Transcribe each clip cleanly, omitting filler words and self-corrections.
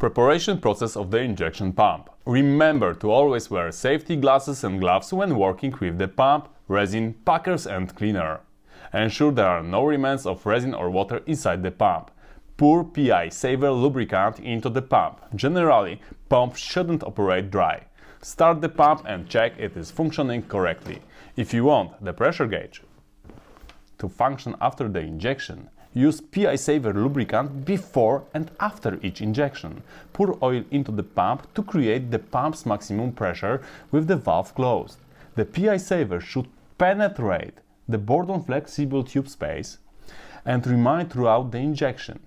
Preparation process of the injection pump. Remember to always wear safety glasses and gloves when working with the pump, resin, packers and cleaner. Ensure there are no remnants of resin or water inside the pump. Pour PI-Saver lubricant into the pump. Generally, pump shouldn't operate dry. Start the pump and check it is functioning correctly. If you want the pressure gauge to function after the injection, use PI-Saver lubricant before and after each injection. Pour oil into the pump to create the pump's maximum pressure with the valve closed. The PI-Saver should penetrate the boredom flexible tube space and remain throughout the injection.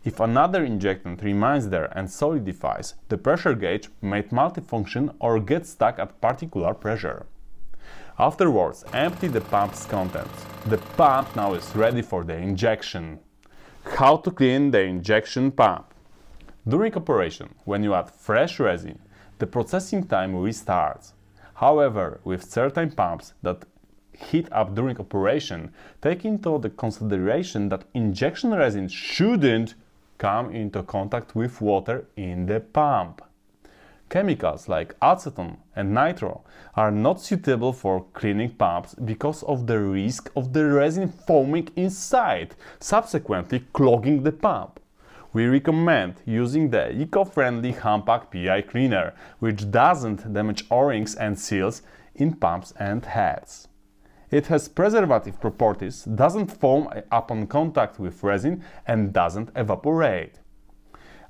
If another injectant remains there and solidifies, the pressure gauge might malfunction or get stuck at particular pressure. Afterwards, empty the pump's contents. The pump now is ready for the injection. How to clean the injection pump? During operation, when you add fresh resin, the processing time restarts. However, with certain pumps that heat up during operation, take into the consideration that injection resin shouldn't come into contact with water in the pump. Chemicals like acetone and nitro are not suitable for cleaning pumps because of the risk of the resin foaming inside, subsequently clogging the pump. We recommend using the eco-friendly Hammpack PI-Cleaner, which doesn't damage O-rings and seals in pumps and heads. It has preservative properties, doesn't foam upon contact with resin and doesn't evaporate.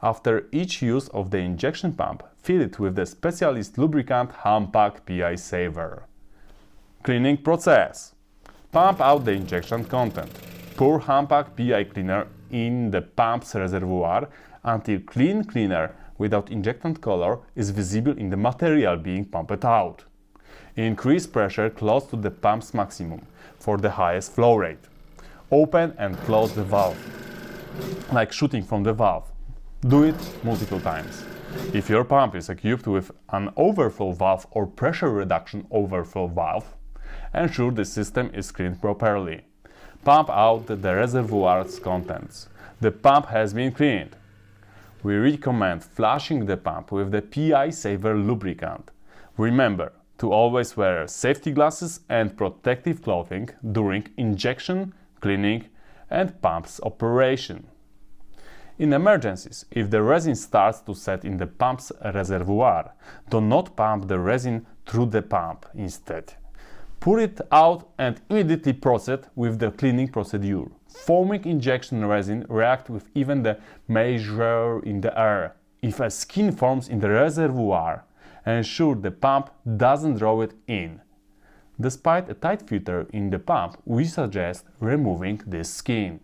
After each use of the injection pump, fill it with the specialist lubricant Hammpack PI-Saver. Cleaning process. Pump out the injection content. Pour Hammpack PI-Cleaner in the pump's reservoir until clean cleaner without injectant color is visible in the material being pumped out. Increase pressure close to the pump's maximum for the highest flow rate. Open and close the valve, like shooting from the valve. Do it multiple times. If your pump is equipped with an overflow valve or pressure reduction overflow valve, ensure the system is cleaned properly. Pump out the reservoir's contents. The pump has been cleaned. We recommend flushing the pump with the PI-Saver lubricant. Remember to always wear safety glasses and protective clothing during injection, cleaning and pump's operation. In emergencies, if the resin starts to set in the pump's reservoir, do not pump the resin through the pump. Instead, pour it out and immediately proceed with the cleaning procedure. Foaming injection resin reacts with even the moisture in the air. If a skin forms in the reservoir, ensure the pump doesn't draw it in. Despite a tight filter in the pump, we suggest removing this skin.